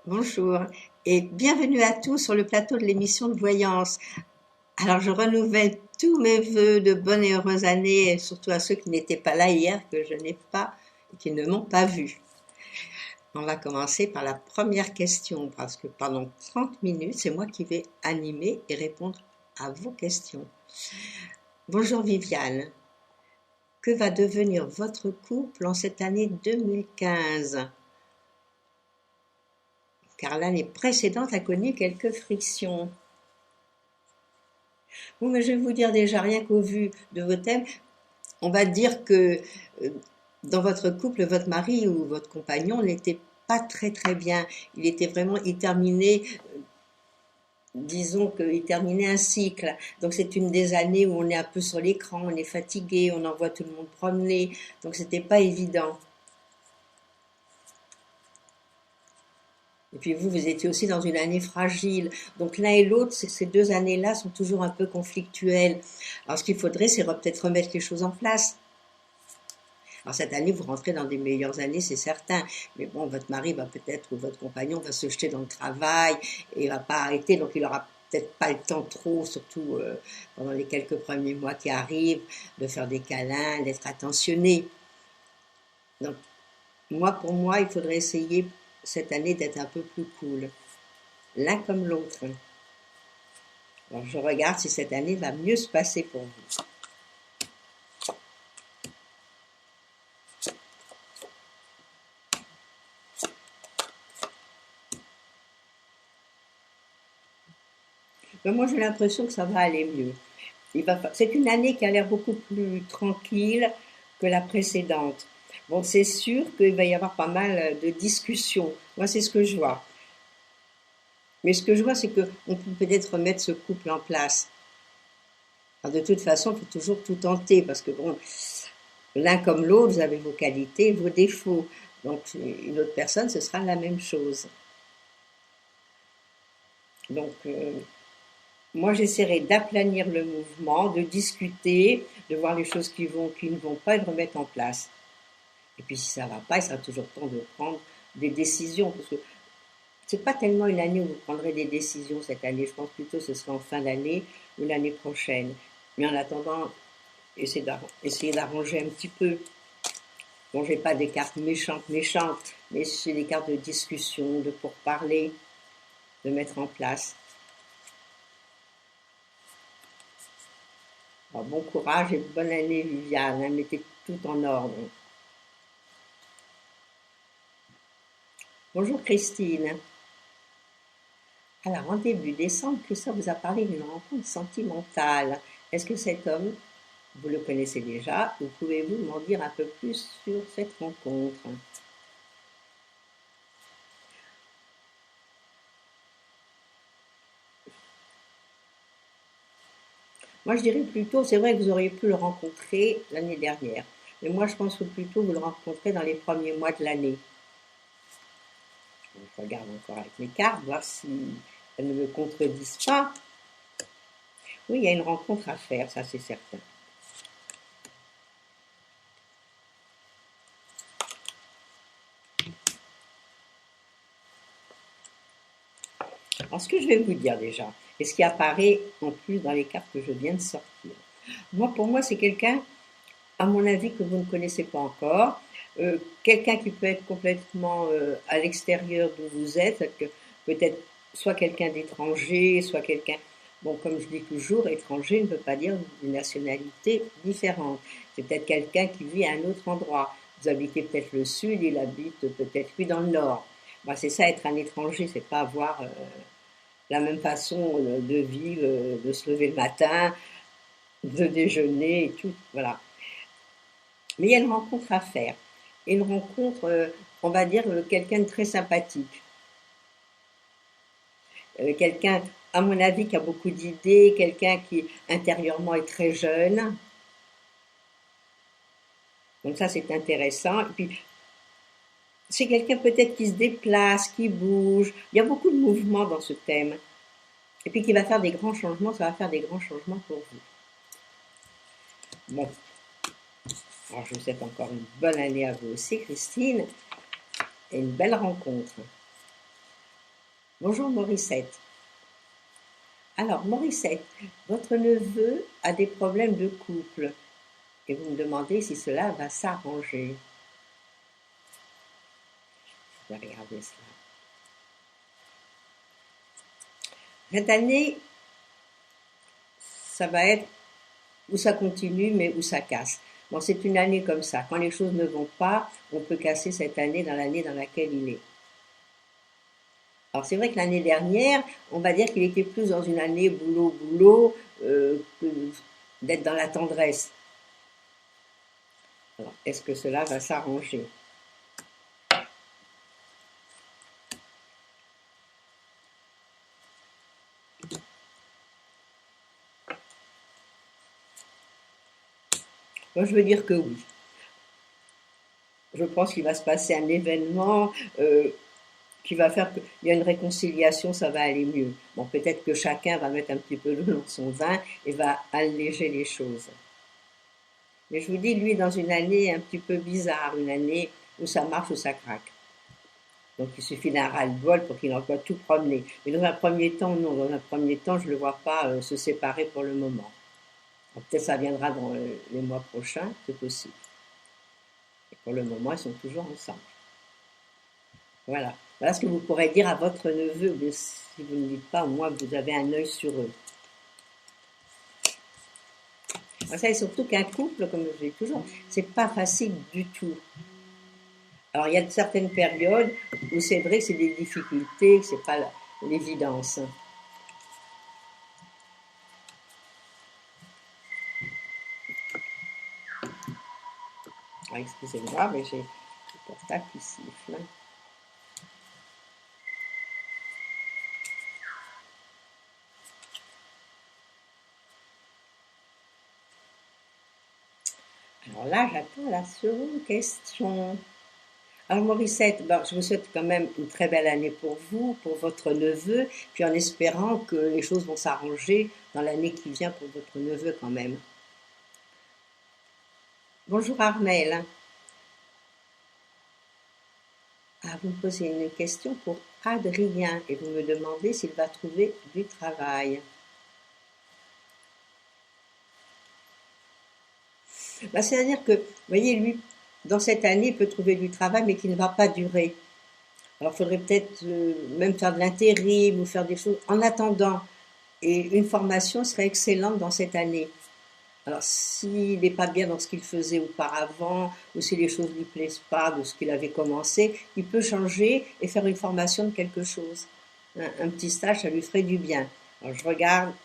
Bonjour et bienvenue à tous sur le plateau de l'émission de voyance. Alors je renouvelle tous mes vœux de bonnes et heureuses années, et surtout à ceux qui n'étaient pas là hier, que je n'ai pas et qui ne m'ont pas vu. On va commencer par la première question parce que pendant 30 minutes, c'est moi qui vais animer et répondre à vos questions. Bonjour Viviane, que va devenir votre couple en cette année 2015? Car l'année précédente a connu quelques frictions. Bon, mais je vais vous dire déjà, rien qu'au vu de vos thèmes, on va dire que euh, dans votre couple, votre mari ou votre compagnon n'était pas très très bien. Il terminait, disons qu'il terminait un cycle. Donc c'est une des années où on est un peu sur l'écran, on est fatigué, on envoie tout le monde promener. Donc c'était pas évident. Et puis vous étiez aussi dans une année fragile. Donc l'un et l'autre, ces deux années-là sont toujours un peu conflictuelles. Alors ce qu'il faudrait, c'est peut-être remettre les choses en place. Alors cette année, vous rentrez dans des meilleures années, c'est certain. Mais bon, votre mari va peut-être, ou votre compagnon va se jeter dans le travail et il va pas arrêter. Donc il aura peut-être pas le temps trop, surtout pendant les quelques premiers mois qui arrivent, de faire des câlins, d'être attentionné. Donc pour moi, il faudrait essayer cette année d'être un peu plus cool, l'un comme l'autre. Alors je regarde si cette année va mieux se passer pour vous. Mais moi, j'ai l'impression que ça va aller mieux. C'est une année qui a l'air beaucoup plus tranquille que la précédente. Bon, c'est sûr qu'il va y avoir pas mal de discussions. Moi, c'est ce que je vois. Mais ce que je vois, c'est qu'on peut peut-être remettre ce couple en place. Alors, de toute façon, il faut toujours tout tenter parce que bon, l'un comme l'autre, vous avez vos qualités, vos défauts. Donc, une autre personne, ce sera la même chose. Donc, moi, j'essaierai d'aplanir le mouvement, de discuter, de voir les choses qui ne vont pas et de remettre en place. Et puis si ça ne va pas, il sera toujours temps de prendre des décisions. Parce que c'est pas tellement une année où vous prendrez des décisions cette année. Je pense plutôt que ce sera en fin d'année ou l'année prochaine. Mais en attendant, essayez d'arranger un petit peu. Bon, j'ai pas des cartes méchantes, mais c'est des cartes de discussion, de pourparler, de mettre en place. Alors, bon courage et bonne année, Viviane. Hein, mettez tout en ordre. Bonjour Christine. Alors, en début décembre, Christophe vous a parlé d'une rencontre sentimentale. Est-ce que cet homme, vous le connaissez déjà, ou pouvez-vous m'en dire un peu plus sur cette rencontre? Moi, je dirais plutôt, c'est vrai que vous auriez pu le rencontrer l'année dernière, mais moi, je pense que plutôt vous le rencontrez dans les premiers mois de l'année. Je regarde encore avec mes cartes, voir si elles ne me contredisent pas. Oui, il y a une rencontre à faire, ça c'est certain. Alors, ce que je vais vous dire déjà, et ce qui apparaît en plus dans les cartes que je viens de sortir, pour moi, c'est quelqu'un, à mon avis, que vous ne connaissez pas encore, quelqu'un qui peut être complètement à l'extérieur d'où vous êtes, peut-être soit quelqu'un d'étranger, soit quelqu'un, bon, comme je dis toujours, étranger ne veut pas dire d'une nationalité différente. C'est peut-être quelqu'un qui vit à un autre endroit. Vous habitez peut-être le sud, il habite peut-être lui dans le nord. Ben, c'est ça, être un étranger, c'est pas avoir la même façon de vivre, de se lever le matin, de déjeuner et tout, voilà. Mais il y a une rencontre à faire. Et une rencontre, on va dire, quelqu'un de très sympathique. Quelqu'un, à mon avis, qui a beaucoup d'idées, quelqu'un qui intérieurement est très jeune. Donc ça, c'est intéressant. Et puis, c'est quelqu'un peut-être qui se déplace, qui bouge. Il y a beaucoup de mouvements dans ce thème. Et puis qui va faire des grands changements, ça va faire des grands changements pour vous. Bon, alors je vous souhaite encore une bonne année à vous aussi, Christine, et une belle rencontre. Bonjour Morissette. Alors Morissette, votre neveu a des problèmes de couple et vous me demandez si cela va s'arranger. Je vais regarder cela. Cette année, ça va être où ça continue mais où ça casse. Bon, c'est une année comme ça. Quand les choses ne vont pas, on peut casser cette année dans l'année dans laquelle il est. Alors c'est vrai que l'année dernière, on va dire qu'il était plus dans une année boulot-boulot que d'être dans la tendresse. Alors, est-ce que cela va s'arranger? Moi, je veux dire que oui. Je pense qu'il va se passer un événement qui va faire qu'il y a une réconciliation, ça va aller mieux. Bon, peut-être que chacun va mettre un petit peu d'eau dans son vin et va alléger les choses. Mais je vous dis, lui, dans une année un petit peu bizarre, une année où ça marche ou ça craque. Donc il suffit d'un ras-le-bol pour qu'il en soit tout promener. Mais dans un premier temps, non, dans un premier temps, je ne le vois pas se séparer pour le moment. Peut-être ça viendra dans les mois prochains, c'est possible. Et pour le moment, ils sont toujours ensemble. Voilà. Voilà ce que vous pourrez dire à votre neveu, mais si vous ne dites pas, au moins vous avez un œil sur eux. Vous savez surtout qu'un couple, comme je dis toujours, c'est pas facile du tout. Alors il y a certaines périodes où c'est vrai que c'est des difficultés, que c'est pas l'évidence. Ah, excusez-moi, mais j'ai le portable qui siffle. Alors là, j'attends la seconde question. Alors Morissette, je vous souhaite quand même une très belle année pour vous, pour votre neveu, puis en espérant que les choses vont s'arranger dans l'année qui vient pour votre neveu quand même. Bonjour Armel. Ah, vous me posez une question pour Adrien et vous me demandez s'il va trouver du travail. C'est-à-dire que, vous voyez, lui, dans cette année, il peut trouver du travail, mais qui ne va pas durer. Alors, il faudrait peut-être même faire de l'intérim ou faire des choses en attendant. Et une formation serait excellente dans cette année. Alors, s'il n'est pas bien dans ce qu'il faisait auparavant, ou si les choses ne lui plaisent pas de ce qu'il avait commencé, il peut changer et faire une formation de quelque chose. Un petit stage, ça lui ferait du bien. Alors, je regarde.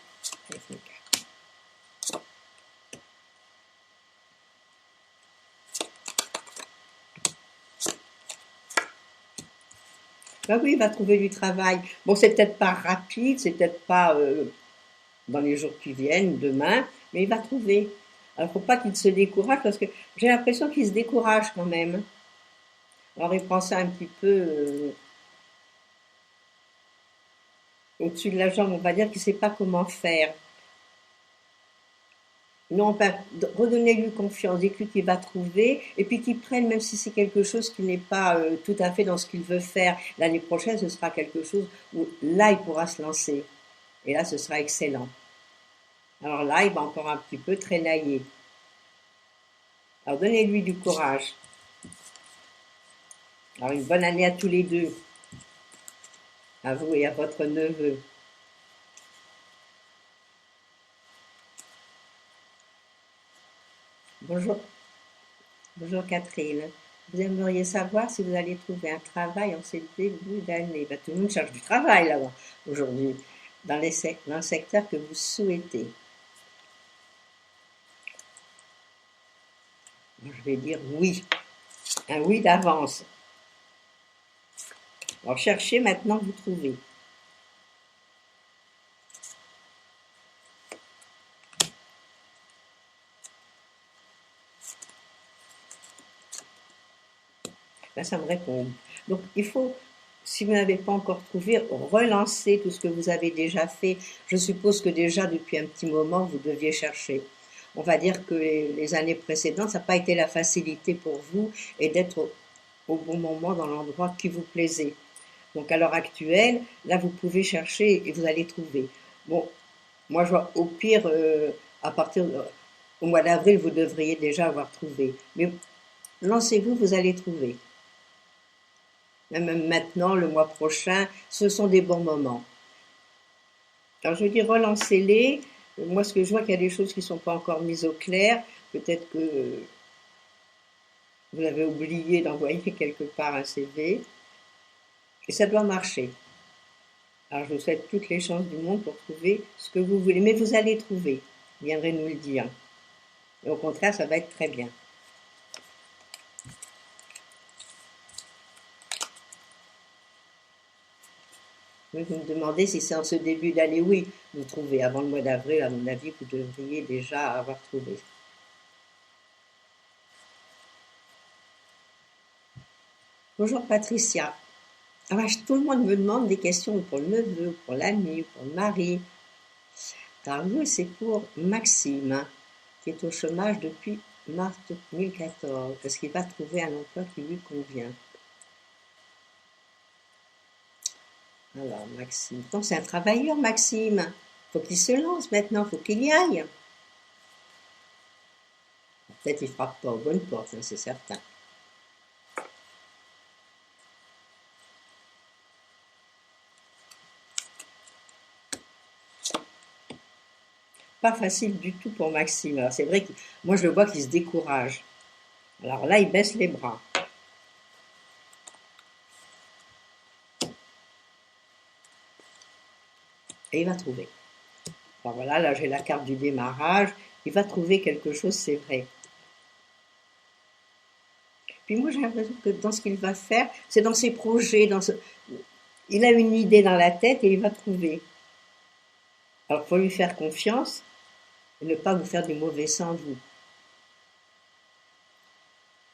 Ben oui, il va trouver du travail. Bon, c'est peut-être pas rapide, c'est peut-être pas dans les jours qui viennent, demain, mais il va trouver. Alors, faut pas qu'il se décourage parce que j'ai l'impression qu'il se décourage quand même. Alors, il prend ça un petit peu au-dessus de la jambe, on va dire qu'il sait pas comment faire. Non, ben, redonnez-lui confiance, dites-lui qu'il va trouver, et puis qu'il prenne, même si c'est quelque chose qui n'est pas tout à fait dans ce qu'il veut faire. L'année prochaine, ce sera quelque chose où là, il pourra se lancer. Et là, ce sera excellent. Alors là, il va encore un petit peu traînailler. Alors donnez-lui du courage. Alors une bonne année à tous les deux, à vous et à votre neveu. Bonjour, bonjour Catherine. Vous aimeriez savoir si vous allez trouver un travail en ce début d'année. Ben, tout le monde cherche du travail là-bas aujourd'hui, dans le secteur que vous souhaitez. Je vais dire oui, un oui d'avance. Alors cherchez maintenant, vous trouvez. Là, ça me répond. Donc, il faut, si vous n'avez pas encore trouvé, relancer tout ce que vous avez déjà fait. Je suppose que déjà, depuis un petit moment, vous deviez chercher. On va dire que les années précédentes, ça n'a pas été la facilité pour vous et d'être au bon moment dans l'endroit qui vous plaisait. Donc à l'heure actuelle, là vous pouvez chercher et vous allez trouver. Bon, moi je vois au pire, à partir au mois d'avril, vous devriez déjà avoir trouvé. Mais lancez-vous, vous allez trouver. Même maintenant, le mois prochain, ce sont des bons moments. Alors je dis relancez-les. Moi, ce que je vois, qu'il y a des choses qui ne sont pas encore mises au clair. Peut-être que vous avez oublié d'envoyer quelque part un CV. Et ça doit marcher. Alors je vous souhaite toutes les chances du monde pour trouver ce que vous voulez. Mais vous allez trouver. Vous viendrez nous le dire. Et au contraire, ça va être très bien. Vous me demandez si c'est en ce début d'année. Oui, vous trouvez. Avant le mois d'avril, à mon avis, vous devriez déjà avoir trouvé. Bonjour Patricia. Alors, tout le monde me demande des questions pour le neveu, pour l'ami, pour le mari. Alors nous, c'est pour Maxime, hein, qui est au chômage depuis mars 2014, parce qu'il va trouver un emploi qui lui convient. Alors Maxime, non, c'est un travailleur Maxime. Faut qu'il se lance maintenant, faut qu'il y aille. Peut-être il frappe pas aux bonnes portes, hein, c'est certain. Pas facile du tout pour Maxime. Alors c'est vrai que moi je le vois qu'il se décourage. Alors là, il baisse les bras. Et il va trouver. Alors voilà, là j'ai la carte du démarrage. Il va trouver quelque chose, c'est vrai. Puis moi j'ai l'impression que dans ce qu'il va faire, c'est dans ses projets, il a une idée dans la tête et il va trouver. Alors il faut lui faire confiance et ne pas vous faire du mauvais sang vous.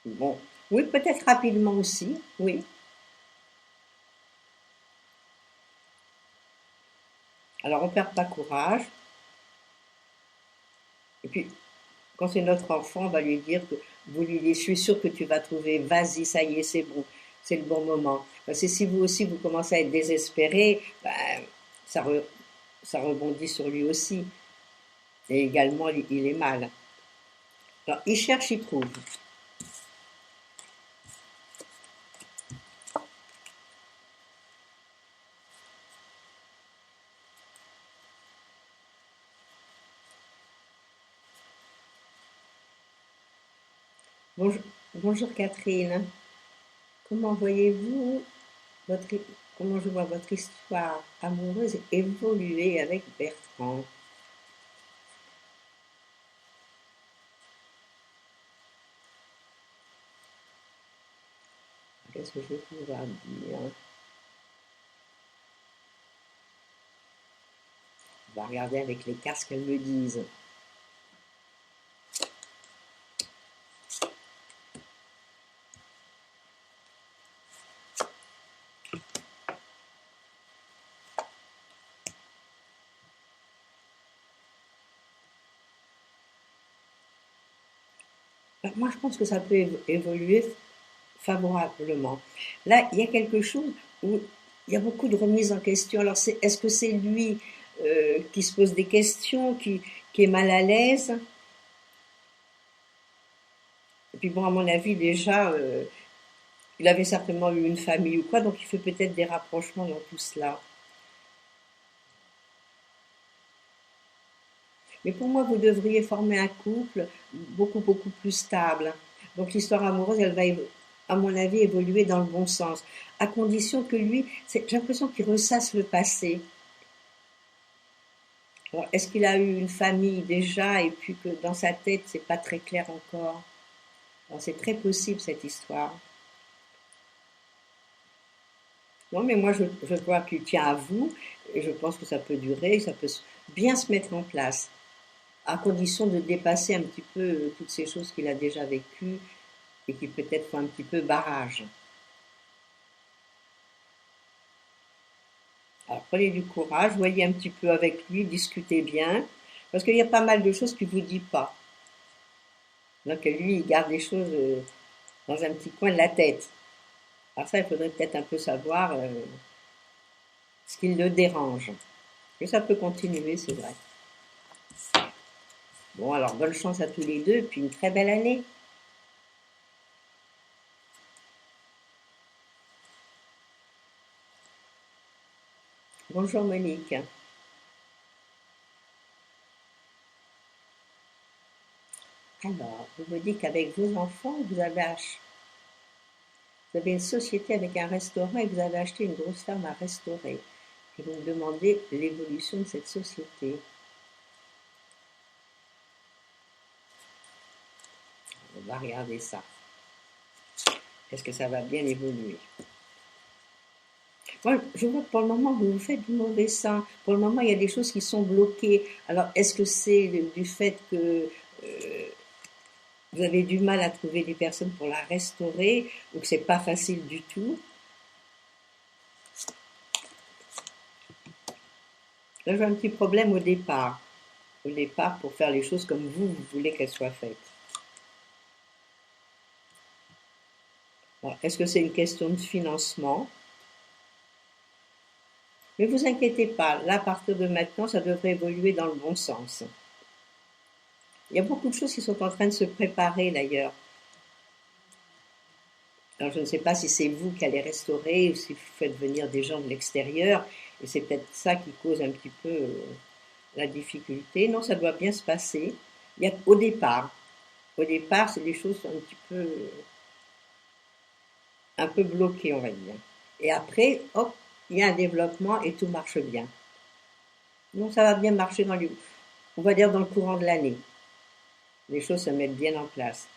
Bon, oui, peut-être rapidement aussi, oui. Alors on perd pas courage. Et puis quand c'est notre enfant, on va lui dire que vous lui dites, je suis sûr que tu vas trouver, vas-y, ça y est, c'est bon, c'est le bon moment. Parce que si vous aussi vous commencez à être désespéré, ben, ça, ça rebondit sur lui aussi. Et également, il est mal. Alors, il cherche, il trouve. Bonjour, bonjour Catherine. Comment voyez-vous votre, comment je vois votre histoire amoureuse évoluer avec Bertrand? Qu'est-ce que je vais pouvoir dire? On va regarder avec les cartes ce qu'elles me disent. Moi, je pense que ça peut évoluer favorablement. Là, il y a quelque chose où il y a beaucoup de remises en question. Alors, est-ce que c'est lui qui se pose des questions, qui est mal à l'aise? Et puis bon, à mon avis, déjà, il avait certainement eu une famille ou quoi, donc il fait peut-être des rapprochements dans tout cela. Mais pour moi, vous devriez former un couple beaucoup, beaucoup plus stable. Donc l'histoire amoureuse, elle va, à mon avis, évoluer dans le bon sens. À condition que lui, j'ai l'impression qu'il ressasse le passé. Alors, est-ce qu'il a eu une famille déjà et puis que dans sa tête, c'est pas très clair encore? Alors, c'est très possible cette histoire. Non, mais moi, je vois qu'il tient à vous et je pense que ça peut durer, ça peut bien se mettre en place, à condition de dépasser un petit peu toutes ces choses qu'il a déjà vécues et qui peut-être font un petit peu barrage. Alors prenez du courage, voyez un petit peu avec lui, discutez bien, parce qu'il y a pas mal de choses qu'il ne vous dit pas. Donc lui, il garde les choses dans un petit coin de la tête. Alors ça, il faudrait peut-être un peu savoir. ce qui le dérange. Et ça peut continuer, c'est vrai. Bon, alors bonne chance à tous les deux, puis une très belle année. Bonjour Monique. Alors, vous me dites qu'avec vos enfants, vous avez une société avec un restaurant et vous avez acheté une grosse ferme à restaurer. Et vous me demandez l'évolution de cette société. On va regarder ça. Est-ce que ça va bien évoluer? Moi, je vois que pour le moment, vous vous faites du mauvais sang. Pour le moment, il y a des choses qui sont bloquées. Alors, est-ce que c'est du fait que vous avez du mal à trouver des personnes pour la restaurer ou que c'est pas facile du tout? Là, j'ai un petit problème au départ. Au départ, pour faire les choses comme vous voulez qu'elles soient faites. Alors, est-ce que c'est une question de financement? Mais vous inquiétez pas, là, à partir de maintenant, ça devrait évoluer dans le bon sens. Il y a beaucoup de choses qui sont en train de se préparer d'ailleurs. Alors, je ne sais pas si c'est vous qui allez restaurer ou si vous faites venir des gens de l'extérieur, et c'est peut-être ça qui cause un petit peu la difficulté. Non, ça doit bien se passer. Au départ, c'est des choses sont un peu bloquées, on va dire. Et après, hop, il y a un développement et tout marche bien. Non, ça va bien marcher on va dire dans le courant de l'année. Les choses se mettent bien en place.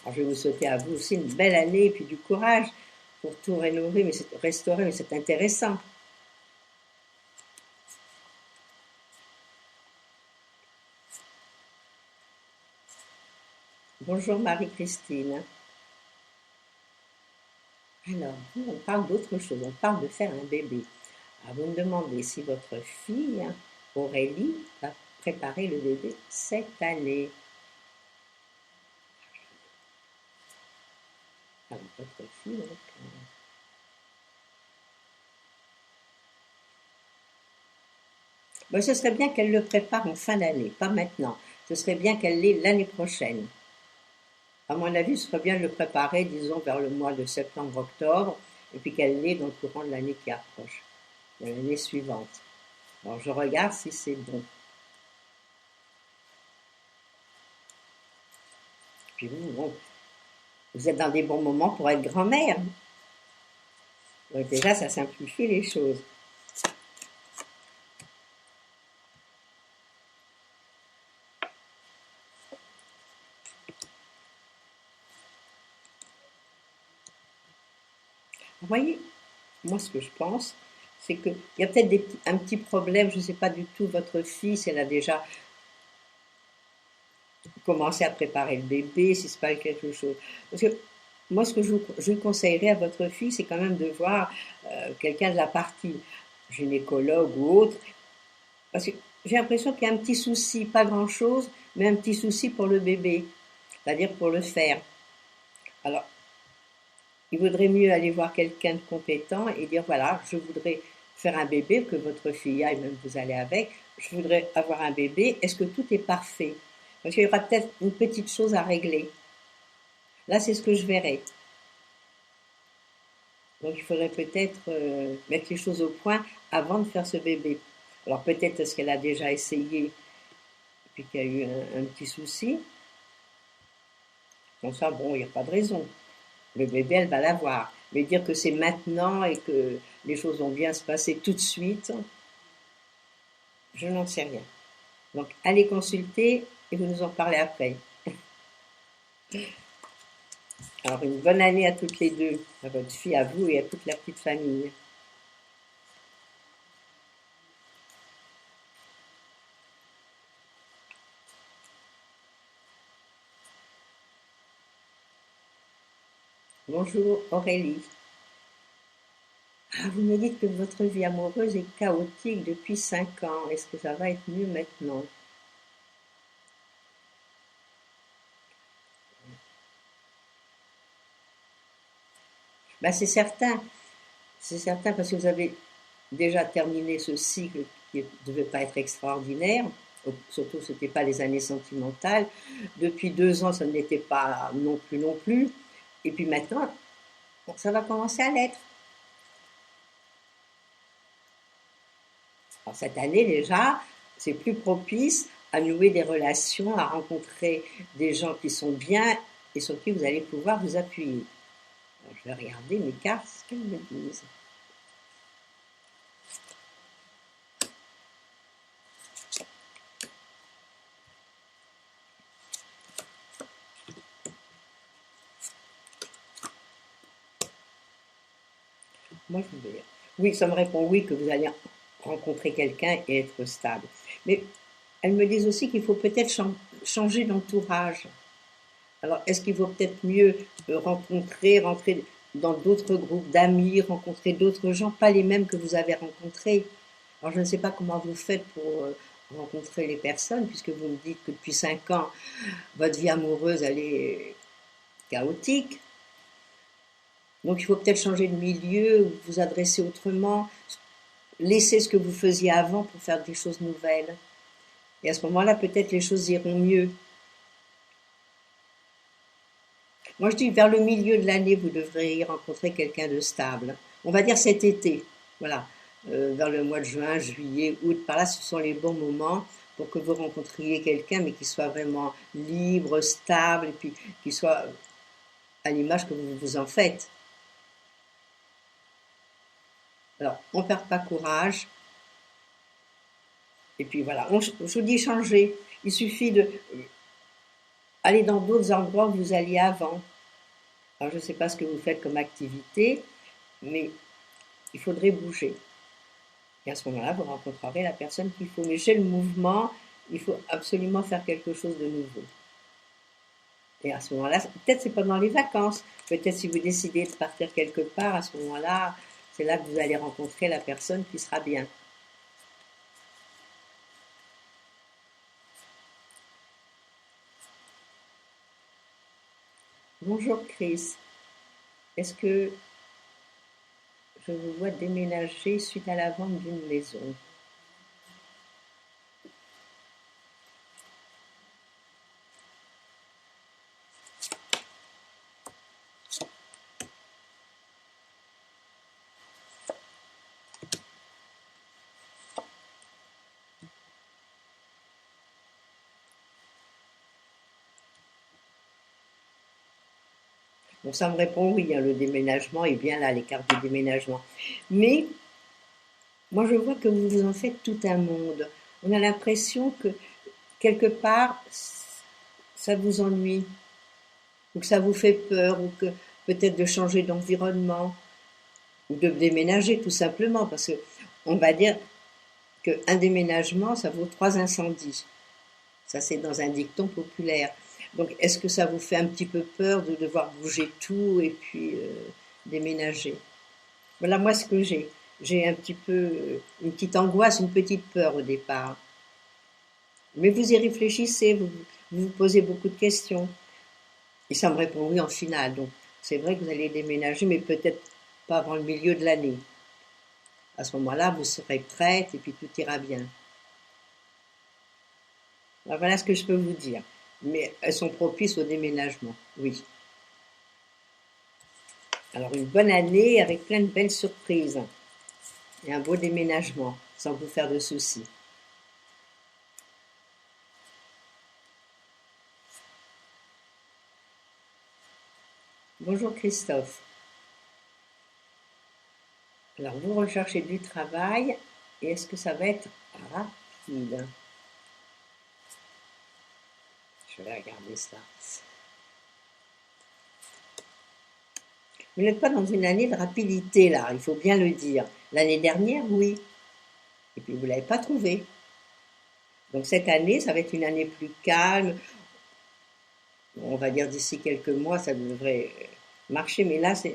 Alors, je vais vous souhaiter à vous aussi une belle année et puis du courage pour tout restaurer, mais c'est intéressant. Bonjour Marie-Christine. Alors, on parle d'autre chose, on parle de faire un bébé. Alors, vous me demandez si votre fille, Aurélie, va préparer le bébé cette année. Alors, votre fille, donc, bon, ce serait bien qu'elle le prépare en fin d'année, pas maintenant. Ce serait bien qu'elle l'ait l'année prochaine. À mon avis, ce serait bien de le préparer, disons, vers le mois de septembre-octobre, et puis qu'elle l'ait dans le courant de l'année qui approche, de l'année suivante. Alors, je regarde si c'est bon. Puis vous, bon, vous êtes dans des bons moments pour être grand-mère. Donc déjà, ça simplifie les choses. Vous voyez, moi, ce que je pense, c'est qu'il y a peut-être un petit problème, je ne sais pas du tout, votre fille, si elle a déjà commencé à préparer le bébé, si c'est pas quelque chose. Parce que moi, ce que je conseillerais à votre fille, c'est quand même de voir quelqu'un de la partie gynécologue ou autre, parce que j'ai l'impression qu'il y a un petit souci, pas grand-chose, mais un petit souci pour le bébé, c'est-à-dire pour le faire. Alors, il vaudrait mieux aller voir quelqu'un de compétent et dire, voilà, je voudrais faire un bébé, que votre fille aille, même vous allez avec, je voudrais avoir un bébé, est-ce que tout est parfait? Parce qu'il y aura peut-être une petite chose à régler. Là, c'est ce que je verrai. Donc, il faudrait peut-être mettre les choses au point avant de faire ce bébé. Alors, peut-être est-ce qu'elle a déjà essayé, puis qu'il y a eu un petit souci. Comme ça, bon, il n'y a pas de raison. Le bébé, elle va l'avoir. Mais dire que c'est maintenant et que les choses vont bien se passer tout de suite, je n'en sais rien. Donc, allez consulter et vous nous en parlez après. Alors, une bonne année à toutes les deux, à votre fille, à vous et à toute la petite famille. Bonjour Aurélie. Ah, vous me dites que votre vie amoureuse est chaotique depuis 5 ans. Est-ce que ça va être mieux maintenant? Ben, c'est certain. c'est certain parce que vous avez déjà terminé ce cycle qui ne devait pas être extraordinaire, surtout ce n'était pas les années sentimentales. Depuis 2 ans, ça ne l'était pas non plus non plus. Et puis maintenant, ça va commencer à l'être. Alors cette année déjà, c'est plus propice à nouer des relations, à rencontrer des gens qui sont bien et sur qui vous allez pouvoir vous appuyer. Alors, je vais regarder mes cartes, ce qu'elles me disent. Moi, je vais dire. Oui, ça me répond oui, que vous allez rencontrer quelqu'un et être stable. Mais elles me disent aussi qu'il faut peut-être changer d'entourage. Alors, est-ce qu'il vaut peut-être mieux rentrer dans d'autres groupes d'amis, rencontrer d'autres gens, pas les mêmes que vous avez rencontrés? Alors, je ne sais pas comment vous faites pour rencontrer les personnes, puisque vous me dites que depuis 5 ans, votre vie amoureuse, elle est chaotique. Donc, il faut peut-être changer de milieu, vous adresser autrement, laisser ce que vous faisiez avant pour faire des choses nouvelles. Et à ce moment-là, peut-être les choses iront mieux. Moi, je dis vers le milieu de l'année, vous devriez rencontrer quelqu'un de stable. On va dire cet été, voilà, vers le mois de juin, juillet, août. Par là, ce sont les bons moments pour que vous rencontriez quelqu'un, mais qui soit vraiment libre, stable, et puis qui soit à l'image que vous vous en faites. Alors, on ne perd pas courage. Et puis voilà, je vous dis changer. Il suffit de aller dans d'autres endroits où vous alliez avant. Alors, je ne sais pas ce que vous faites comme activité, mais il faudrait bouger. Et à ce moment-là, vous rencontrerez la personne qu'il faut. Mais chez le mouvement, il faut absolument faire quelque chose de nouveau. Et à ce moment-là, peut-être c'est pendant les vacances. Peut-être si vous décidez de partir quelque part, à ce moment-là, c'est là que vous allez rencontrer la personne qui sera bien. Bonjour Chris. Est-ce que je vous vois déménager suite à la vente d'une maison? Bon, ça me répond oui, hein, le déménagement est bien là, les cartes de déménagement. Mais moi, je vois que vous vous en faites tout un monde. On a l'impression que quelque part, ça vous ennuie, ou que ça vous fait peur, ou que peut-être de changer d'environnement, ou de déménager tout simplement, parce que on va dire qu'un déménagement, ça vaut 3 incendies. Ça, c'est dans un dicton populaire. Donc, est-ce que ça vous fait un petit peu peur de devoir bouger tout et puis déménager? Voilà, moi, ce que j'ai. J'ai un petit peu une petite angoisse, une petite peur au départ. Mais vous y réfléchissez, vous posez beaucoup de questions. Et ça me répond oui en finale. Donc, c'est vrai que vous allez déménager, mais peut-être pas avant le milieu de l'année. À ce moment-là, vous serez prête et puis tout ira bien. Alors, voilà ce que je peux vous dire. Mais elles sont propices au déménagement, oui. Alors, une bonne année avec plein de belles surprises et un beau déménagement, sans vous faire de soucis. Bonjour Christophe. Alors, vous recherchez du travail et est-ce que ça va être rapide? Je vais regarder ça. Vous n'êtes pas dans une année de rapidité là, il faut bien le dire. L'année dernière, oui. Et puis vous ne l'avez pas trouvé. Donc cette année, ça va être une année plus calme. On va dire d'ici quelques mois, ça devrait marcher. Mais là, c'est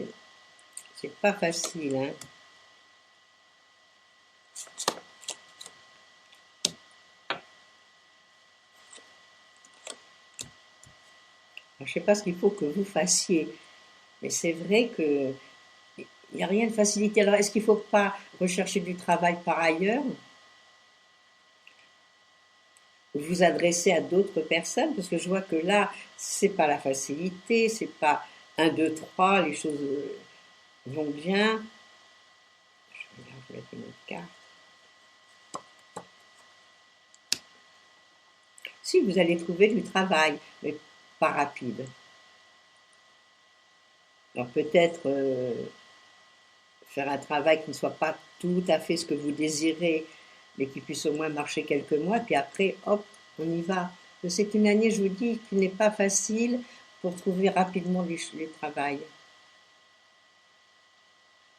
pas facile, hein. Alors, je ne sais pas ce qu'il faut que vous fassiez. Mais c'est vrai que Il n'y a rien de facilité. Alors, est-ce qu'il ne faut pas rechercher du travail par ailleurs? Vous adresser à d'autres personnes? Parce que je vois que là, c'est pas la facilité, c'est pas un, deux, trois, les choses vont bien. Je vais mettre une autre carte. Si, vous allez trouver du travail, mais pas rapide. Alors peut-être faire un travail qui ne soit pas tout à fait ce que vous désirez, mais qui puisse au moins marcher quelques mois, puis après, hop, on y va. C'est une année, je vous dis, qui n'est pas facile pour trouver rapidement du travail.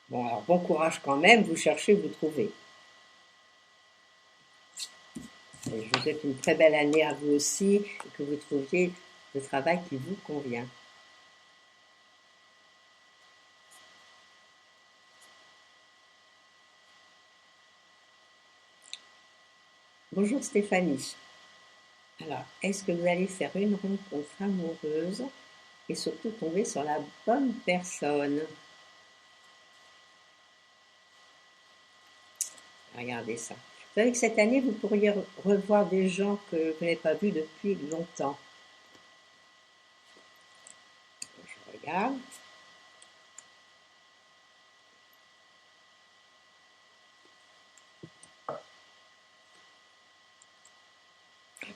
Bon, alors bon courage quand même, vous cherchez, vous trouvez. Et je vous souhaite une très belle année à vous aussi, et que vous trouviez le travail qui vous convient. Bonjour Stéphanie. Alors, est-ce que vous allez faire une rencontre amoureuse et surtout tomber sur la bonne personne? Regardez ça. Vous savez que cette année, vous pourriez revoir des gens que vous n'avez pas vus depuis longtemps. Je regarde.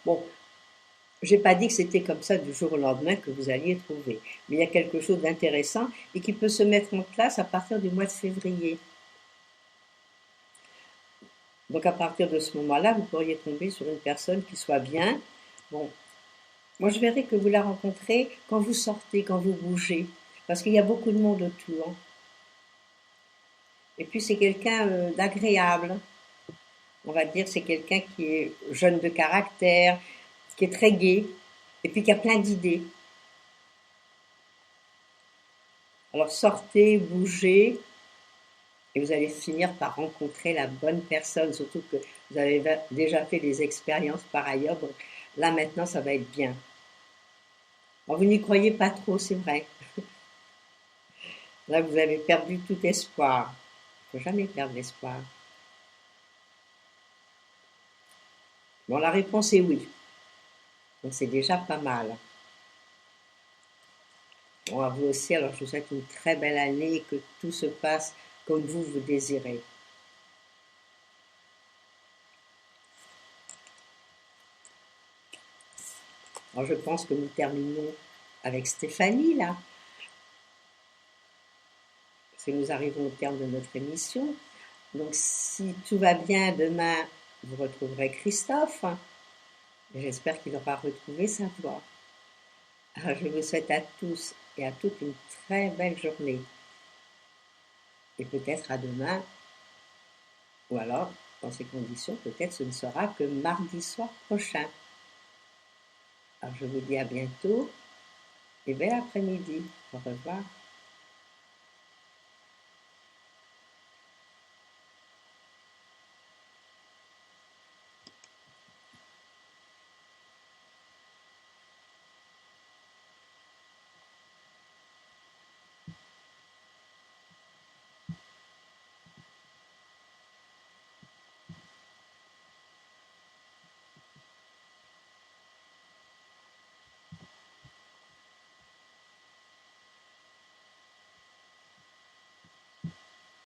Bon, j'ai pas dit que c'était comme ça du jour au lendemain que vous alliez trouver, mais il y a quelque chose d'intéressant et qui peut se mettre en place à partir du mois de février. Donc à partir de ce moment-là, vous pourriez tomber sur une personne qui soit bien. Bon, moi je verrais que vous la rencontrez quand vous sortez, quand vous bougez, parce qu'il y a beaucoup de monde autour. Et puis c'est quelqu'un d'agréable. On va dire c'est quelqu'un qui est jeune de caractère, qui est très gai, et puis qui a plein d'idées. Alors sortez, bougez, et vous allez finir par rencontrer la bonne personne, surtout que vous avez déjà fait des expériences par ailleurs, donc là maintenant ça va être bien. Alors, vous n'y croyez pas trop, c'est vrai. Là vous avez perdu tout espoir. Il ne faut jamais perdre l'espoir. Bon, la réponse est oui. Donc c'est déjà pas mal. Bon, à vous aussi, alors je vous souhaite une très belle année et que tout se passe comme vous désirez. Alors je pense que nous terminons avec Stéphanie là. Parce que nous arrivons au terme de notre émission. Donc si tout va bien, demain, vous retrouverez Christophe. J'espère qu'il aura retrouvé sa voix. Alors, je vous souhaite à tous et à toutes une très belle journée. Et peut-être à demain, ou alors, dans ces conditions, peut-être ce ne sera que mardi soir prochain. Alors je vous dis à bientôt et bel après-midi. Au revoir.